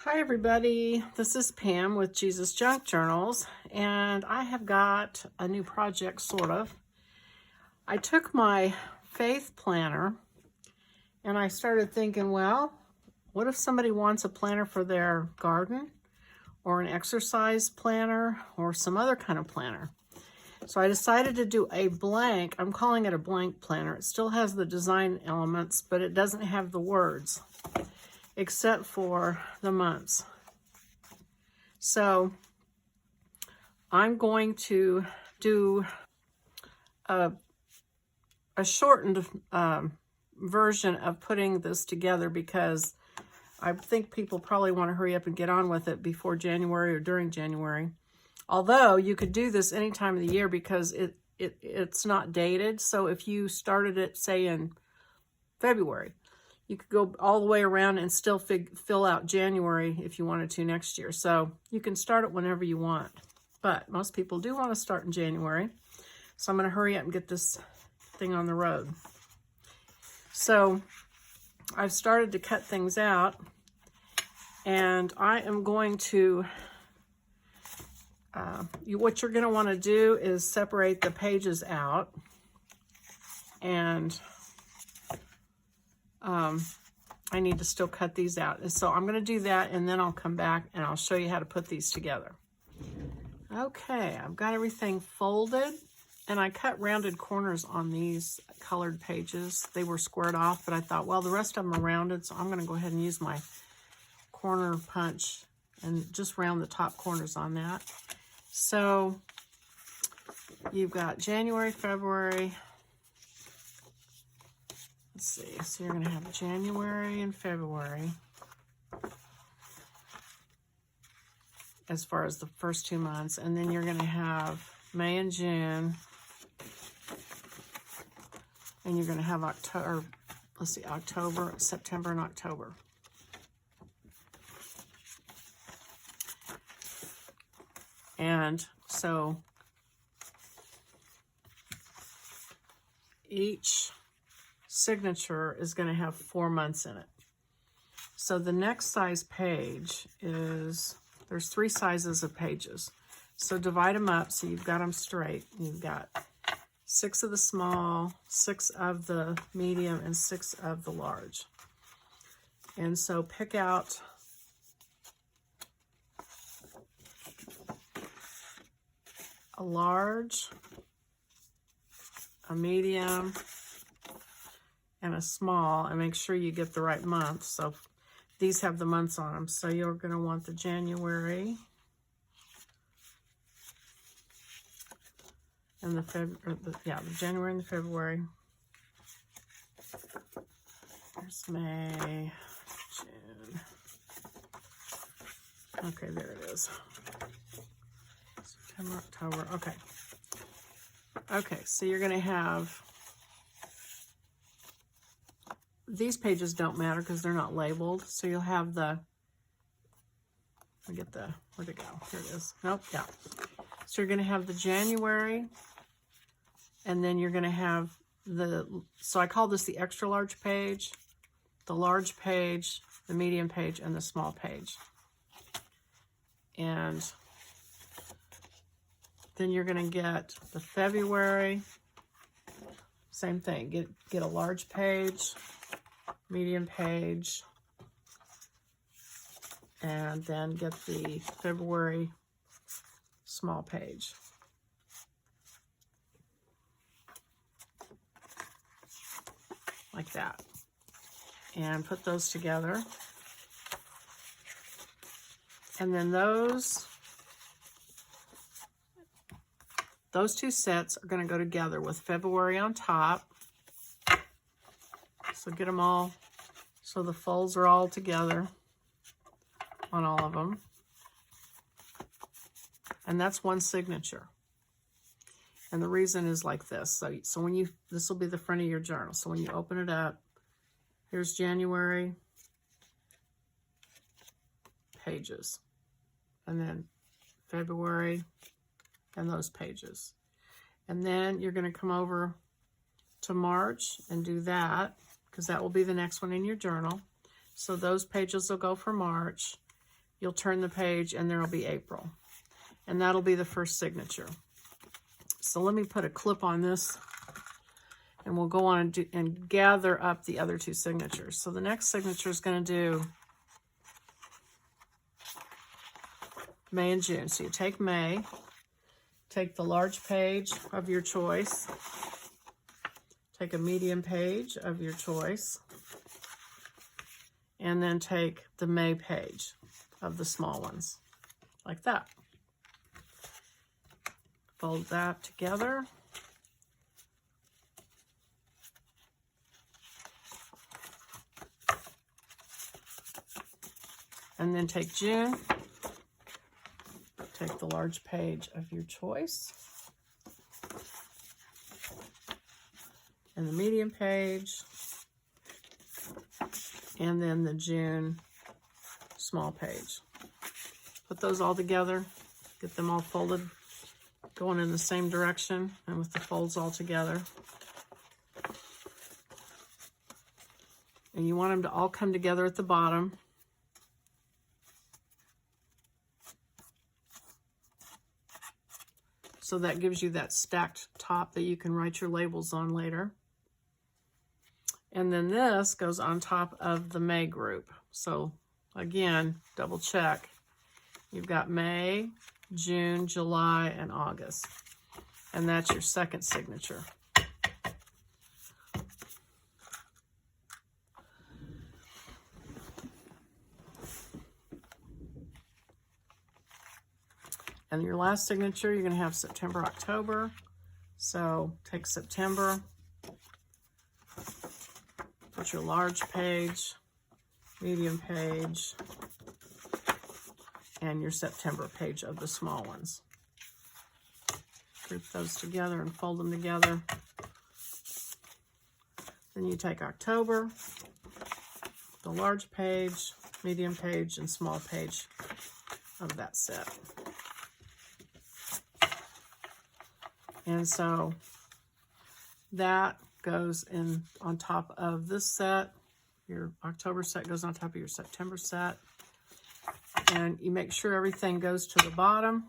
Hi everybody, this is Pam with Jesus Junk Journals, and I have got a new project, sort of. I took my faith planner and I started thinking, well, what if somebody wants a planner for their garden or an exercise planner or some other kind of planner? So I decided to do a blank, I'm calling it a blank planner. It still has the design elements, but it doesn't have the words except for the months. So I'm going to do a shortened version of putting this together because I think people probably want to hurry up and get on with it before January or during January. Although you could do this any time of the year because it's not dated. So if you started it, say, in February, you could go all the way around and still fill out January if you wanted to next year. So you can start it whenever you want. But most people do want to start in January. So I'm going to hurry up and get this thing on the road. So I've started to cut things out. And I am going to, what you're going to want to do is separate the pages out. And I need to still cut these out. And so I'm going to do that, and then I'll come back and I'll show you how to put these together. Okay, I've got everything folded, and I cut rounded corners on these colored pages. They were squared off, but I thought, well, the rest of them are rounded, so I'm going to go ahead and use my corner punch and just round the top corners on that. So you've got January, February. Let's see, so you're going to have January and February as far as the first 2 months, and then you're going to have May and June, and you're going to have October, let's see, October, September, and October. And so each signature is going to have 4 months in it. So the next size page is, there's 3 sizes of pages. So divide them up so you've got them straight. You've got 6 of the small, 6 of the medium, and 6 of the large. And so pick out a large, a medium, and a small, and make sure you get the right month. So these have the months on them. So you're going to want the January and the the January and the February. There's May, June. Okay, there it is. September, October. Okay. Okay, so you're going to have, these pages don't matter because they're not labeled. So you'll have the, where'd it go? Here it is. Nope, yeah. So you're going to have the January, and then you're going to have so I call this the extra large page, the large page, the medium page, and the small page. And then you're going to get the February, same thing, get a large page, medium page, and then get the February small page. Like that. And put those together. And then those 2 sets are going to go together with February on top. So get them all, so the folds are all together on all of them. And that's one signature. And the reason is like this. So when this will be the front of your journal. So when you open it up, here's January pages. And then February and those pages. And then you're going to come over to March and do that, because that will be the next one in your journal. So those pages will go for March. you'll turn the page and there'll be April. And that'll be the first signature. So let me put a clip on this and we'll go on and gather up the other two signatures. So the next signature is going to do May and June. So you take May, take the large page of your choice, take a medium page of your choice, and then take the May page of the small ones, like that. Fold that together. And then take June, take the large page of your choice, and the medium page, and then the June small page. Put those all together, get them all folded, going in the same direction, and with the folds all together. And you want them to all come together at the bottom. So that gives you that stacked top that you can write your labels on later. And then this goes on top of the May group. So again, double check. You've got May, June, July, and August. And that's your second signature. And your last signature, you're going to have September, October. So take September, put your large page, medium page, and your September page of the small ones. Group those together and fold them together. Then you take October, the large page, medium page, and small page of that set. And so that goes in on top of this set. Your October set goes on top of your September set. And you make sure everything goes to the bottom.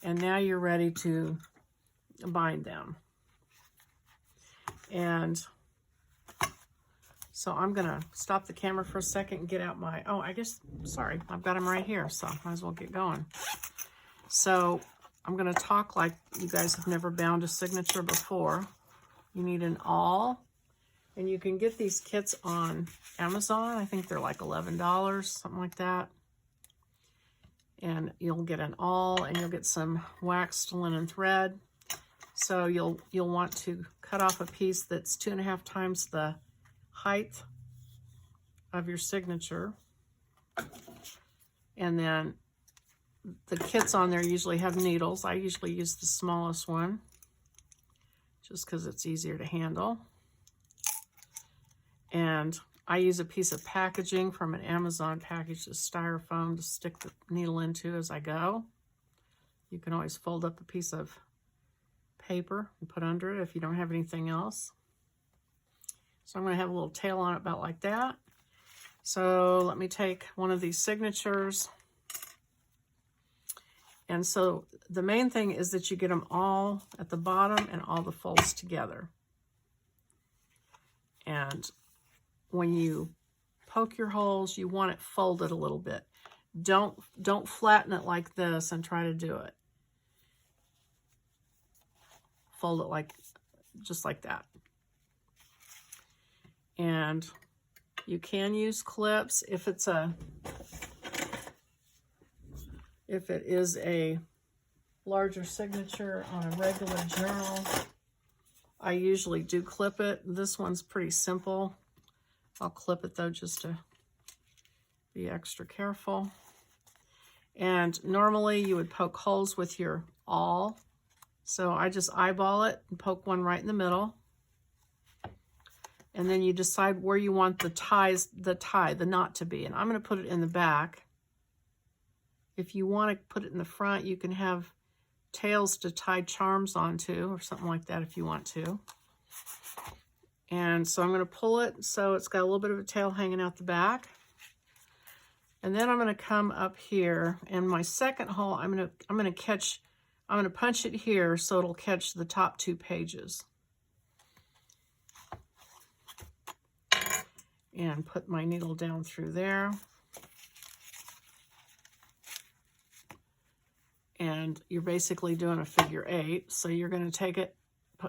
And now you're ready to bind them. And so I'm going to stop the camera for a second and get out my, sorry, I've got them right here, so might as well get going. So I'm going to talk like you guys have never bound a signature before. You need an awl, and you can get these kits on Amazon. I think they're like $11, something like that. And you'll get an awl, and you'll get some waxed linen thread. So you'll want to cut off a piece that's 2.5 times the height of your signature. And then the kits on there usually have needles. I usually use the smallest one just because it's easier to handle. And I use a piece of packaging from an Amazon package, of styrofoam, to stick the needle into as I go. You can always fold up a piece of paper and put under it if you don't have anything else. So I'm going to have a little tail on it about like that. So let me take one of these signatures. And so the main thing is that you get them all at the bottom and all the folds together. And when you poke your holes, you want it folded a little bit. Don't flatten it like this and try to do it. Fold it just like that. And you can use clips if it is a larger signature on a regular journal. I usually do clip it. This one's pretty simple. I'll clip it though just to be extra careful. And normally you would poke holes with your awl. So I just eyeball it and poke one right in the middle. And then you decide where you want the knot to be. And I'm going to put it in the back. If you want to put it in the front, you can have tails to tie charms onto or something like that if you want to. And so I'm going to pull it so it's got a little bit of a tail hanging out the back. And then I'm going to come up here, and my second hole, I'm going to punch it here so it'll catch the top 2 pages. And put my needle down through there. And you're basically doing a figure 8. So you're going to take it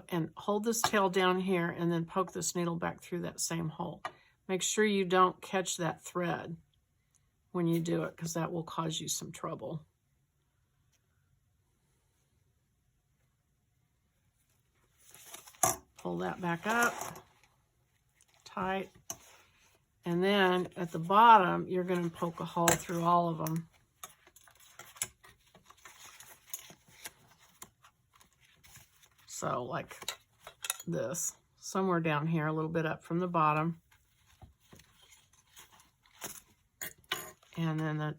and hold this tail down here and then poke this needle back through that same hole. Make sure you don't catch that thread when you do it, because that will cause you some trouble. Pull that back up, tight. And then at the bottom, you're going to poke a hole through all of them. So like this, somewhere down here, a little bit up from the bottom. And then the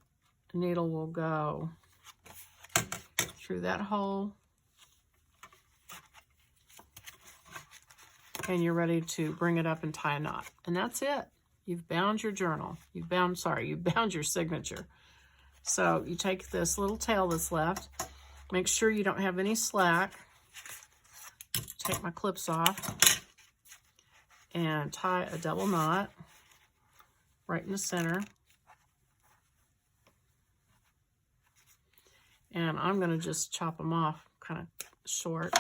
needle will go through that hole. And you're ready to bring it up and tie a knot. And that's it. You've bound your journal. You've bound your signature. So you take this little tail that's left. Make sure you don't have any slack. Take my clips off and tie a double knot right in the center. And I'm going to just chop them off kind of short.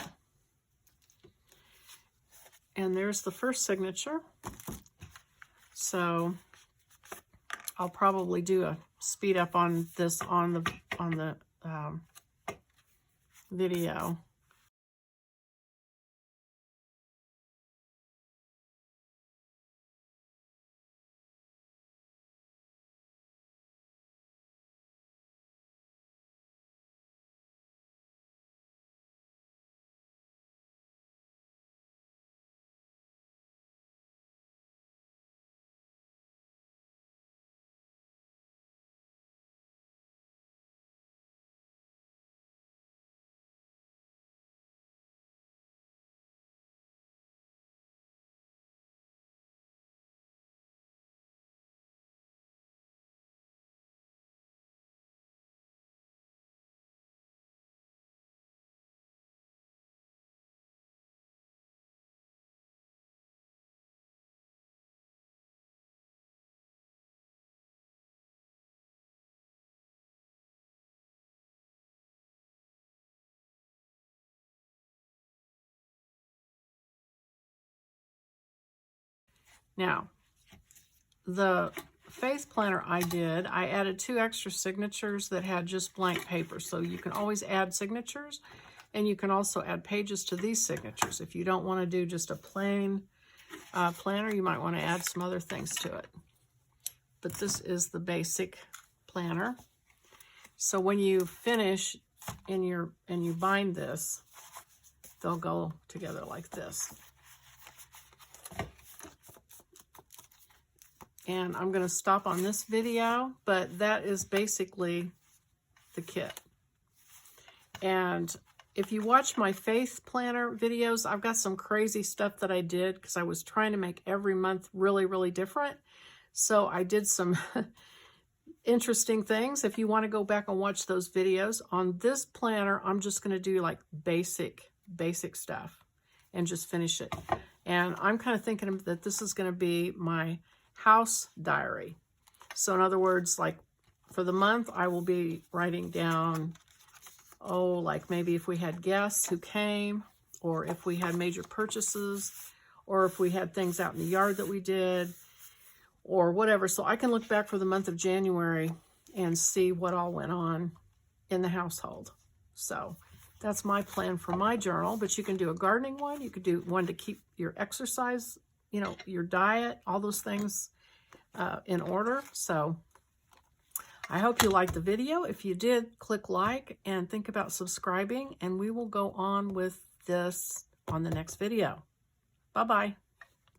And there's the first signature. So I'll probably do a speed up on this on the video. Now, the Faith Planner I added 2 extra signatures that had just blank paper. So you can always add signatures, and you can also add pages to these signatures. If you don't want to do just a plain planner, you might want to add some other things to it. But this is the basic planner. So when you finish and you bind this, they'll go together like this. And I'm going to stop on this video, but that is basically the kit. And if you watch my Faith Planner videos, I've got some crazy stuff that I did because I was trying to make every month really, really different. So I did some interesting things. If you want to go back and watch those videos, on this planner, I'm just going to do like basic stuff and just finish it. And I'm kind of thinking that this is going to be my house diary. So in other words, like for the month, I will be writing down, like maybe if we had guests who came, or if we had major purchases, or if we had things out in the yard that we did, or whatever. So I can look back for the month of January and see what all went on in the household. So that's my plan for my journal, but you can do a gardening one. You could do one to keep your exercise, your diet, all those things in order. So I hope you liked the video. If you did, click like and think about subscribing, and we will go on with this on the next video. Bye-bye.